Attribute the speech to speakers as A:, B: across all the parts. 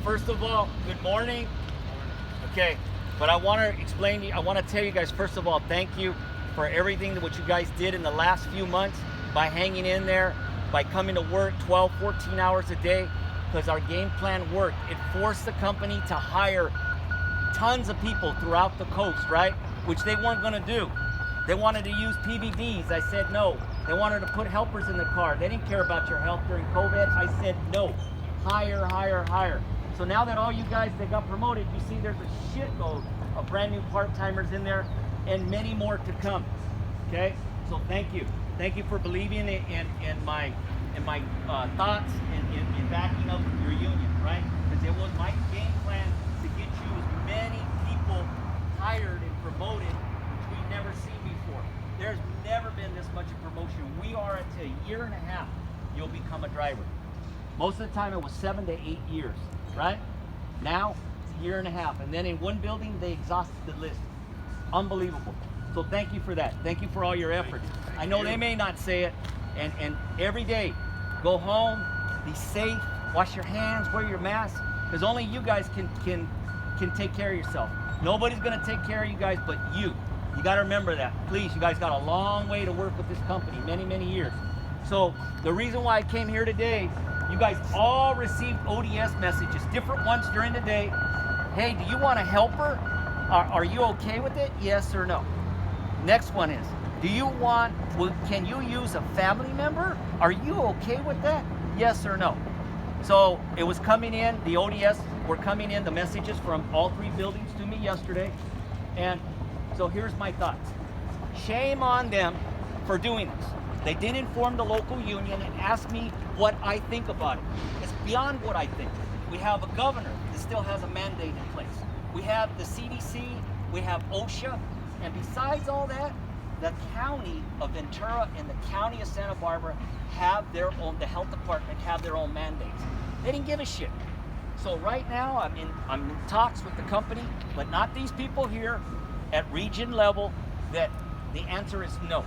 A: first of all, good morning. Okay, but I want to explain to you, I want to tell you guys, first of all, thank you for everything that what you guys did in the last few months by hanging in there, by coming to work 12, 14 hours a day, because our game plan worked. It forced the company to hire tons of people throughout the coast, right? Which they weren't going to do. They wanted to use PVDs. I said no. They wanted to put helpers in the car. They didn't care about your health during COVID. I said no. Hire, hire, hire. So now that all you guys that got promoted, you see there's a shitload of brand new part-timers in there and many more to come. Okay? So thank you. Thank you for believing in my thoughts and in backing up your union, right? Because it was my game plan to get you as many people hired and promoted, which we've never seen before. There's never been this much of promotion. We are at a year and a half, you'll become a driver. Most of the time it was 7 to 8 years, right? Now it's a year and a half. And then in one building, they exhausted the list. Unbelievable. So thank you for that. Thank you for all your efforts. I know they may not say it, and every day, go home, be safe, wash your hands, wear your mask, because only you guys can take care of yourself. Nobody's gonna take care of you guys but you. You gotta remember that. Please, you guys got a long way to work with this company, many, many years. So the reason why I came here today, you guys all received ODS messages, different ones during the day. Hey, do you want a helper? Are you okay with it? Yes or no? Next one is, can you use a family member? Are you okay with that? Yes or no? So it was coming in, the ODS were coming in, the messages from all 3 buildings to me yesterday. And so here's my thoughts. Shame on them for doing this. They didn't inform the local union and ask me what I think about it. It's beyond what I think. We have a governor that still has a mandate in place. We have the CDC, we have OSHA, and besides all that, the county of Ventura and the county of Santa Barbara have their own, the health department have their own mandates. They didn't give a shit. So right now I'm in talks with the company, but not these people here at region level, that the answer is no.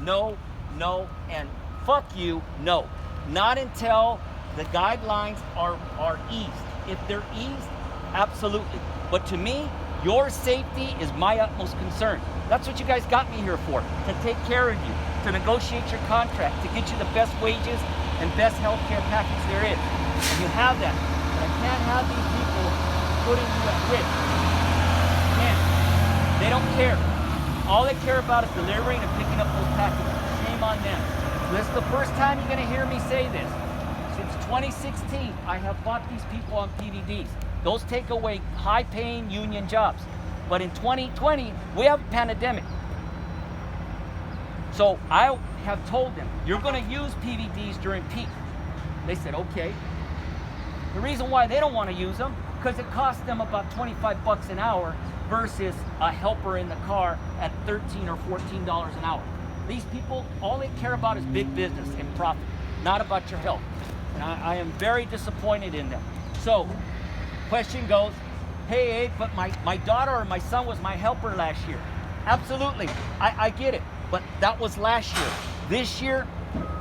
A: No, no, and fuck you, no. Not until the guidelines are eased. If they're eased, absolutely. But to me, your safety is my utmost concern. That's what you guys got me here for, to take care of you, to negotiate your contract, to get you the best wages and best health care package there is. And you have that. But I can't have these people putting you at risk. Man, they don't care. All they care about is delivering and picking up those packages. Shame on them. This is the first time you're going to hear me say this. Since 2016, I have fought these people on PVDs. Those take away high-paying union jobs. But in 2020, we have a pandemic. So I have told them, you're going to use PVDs during peak. They said, okay. The reason why they don't want to use them, because it costs them about 25 bucks an hour versus a helper in the car at $13 or $14 an hour. These people, all they care about is big business and profit, not about your health. And I am very disappointed in them. So, question goes, hey, Abe, but my daughter or my son was my helper last year. Absolutely, I get it, but that was last year. This year,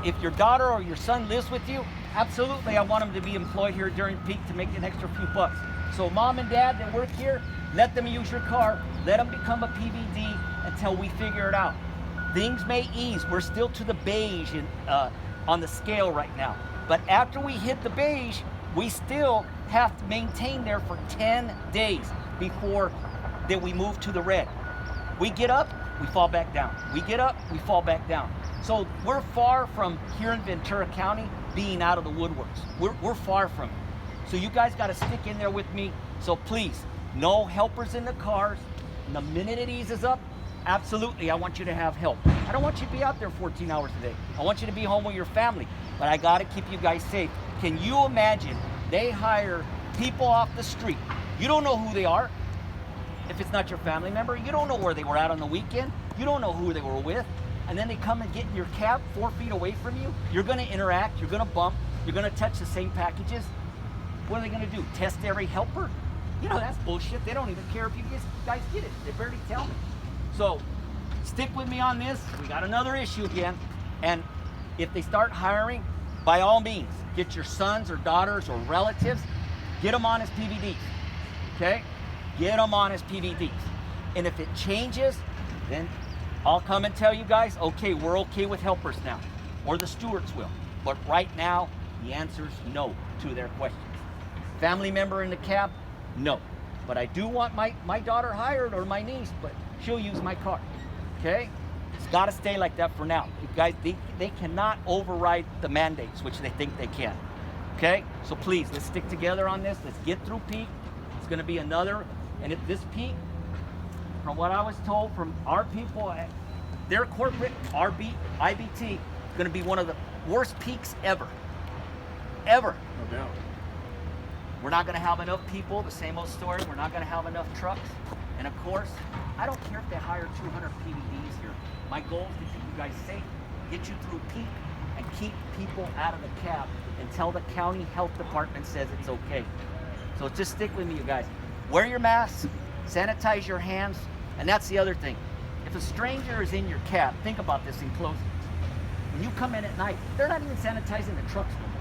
A: if your daughter or your son lives with you, absolutely, I want them to be employed here during peak to make an extra few bucks. So mom and dad that work here, let them use your car, let them become a PVD until we figure it out. Things may ease, we're still to the beige on the scale right now. But after we hit the beige, we still have to maintain there for 10 days before that we move to the red. We get up, we fall back down. We get up, we fall back down. So we're far from here in Ventura County being out of the woodworks. We're far from it. So you guys got to stick in there with me. So please, no helpers in the cars. And the minute it eases up, absolutely, I want you to have help. I don't want you to be out there 14 hours a day. I want you to be home with your family. But I got to keep you guys safe. Can you imagine they hire people off the street? You don't know who they are. If it's not your family member, you don't know where they were at on the weekend. You don't know who they were with. And then they come and get in your cab 4 feet away from you. You're going to interact. You're going to bump. You're going to touch the same packages. What are they going to do? Test every helper? You know, that's bullshit. They don't even care if you guys get it. They barely tell me. So stick with me on this. We got another issue again. And if they start hiring, by all means, get your sons or daughters or relatives Get them on as PVDs, okay? Get them on as PVDs. And if it changes, then I'll come and tell you guys, okay, we're okay with helpers now, or the stewards will. But right now, the answer is no to their questions. Family member in the cab? No. But I do want my daughter hired, or my niece, but she'll use my car, okay? It's gotta stay like that for now. You guys, they cannot override the mandates, which they think they can, okay? So please, let's stick together on this. Let's get through peak. It's gonna be another, and if this peak, from what I was told from our people, their corporate, IBT, is gonna be one of the worst peaks ever. Ever.
B: No doubt.
A: We're not gonna have enough people, the same old story. We're not gonna have enough trucks. And of course, I don't care if they hire 200 PVDs here. My goal is to keep you guys safe, get you through peak, and keep people out of the cab until the county health department says it's okay. So just stick with me, you guys. Wear your masks, sanitize your hands, and that's the other thing. If a stranger is in your cab, think about this in closing. When you come in at night, they're not even sanitizing the trucks no more.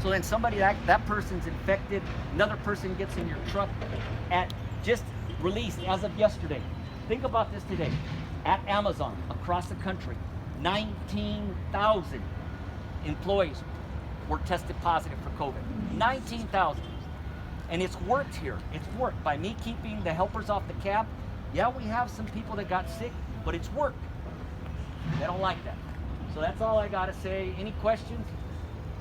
A: So then somebody, that person's infected, another person gets in your truck, at just released as of yesterday. Think about this today. At Amazon, across the country, 19,000 employees were tested positive for COVID. 19,000. And it's worked here. It's worked by me keeping the helpers off the cab. Yeah, we have some people that got sick, but it's worked. They don't like that. So that's all I gotta say. Any questions?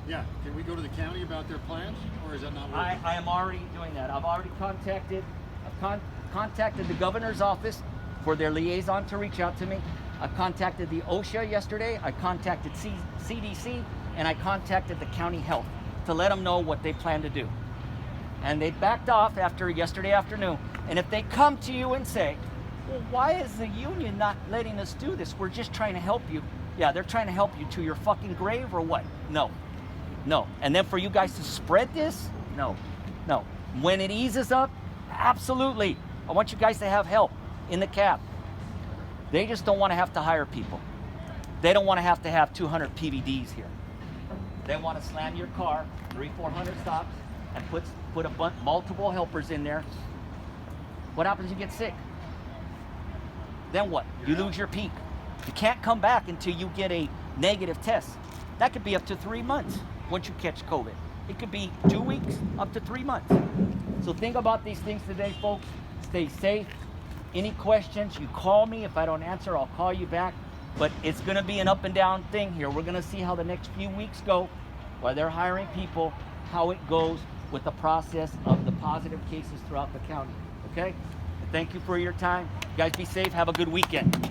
B: Yeah, can we go to the county about their plans, or is that not working?
A: I am already doing that. I've already contacted the governor's office for their liaison to reach out to me. I contacted the OSHA yesterday. I contacted CDC, and I contacted the county health to let them know what they plan to do. And they backed off after yesterday afternoon. And if they come to you and say, well, why is the union not letting us do this? We're just trying to help you. Yeah, they're trying to help you to your fucking grave or what? No. No. And then for you guys to spread this? No. No. When it eases up, absolutely. I want you guys to have help in the cab. They just don't want to have to hire people. They don't want to have 200 PVDs here. They want to slam your car 300-400 stops and put multiple helpers in there. What happens if you get sick? Then what? You lose your peak. You can't come back until you get a negative test. That could be up to 3 months once you catch COVID. It could be 2 weeks, up to 3 months. So think about these things today, folks. Stay safe. Any questions, you call me. If I don't answer, I'll call you back. But it's gonna be an up and down thing here. We're gonna see how the next few weeks go while they're hiring people, how it goes with the process of the positive cases throughout the county, okay? Thank you for your time. You guys be safe, have a good weekend.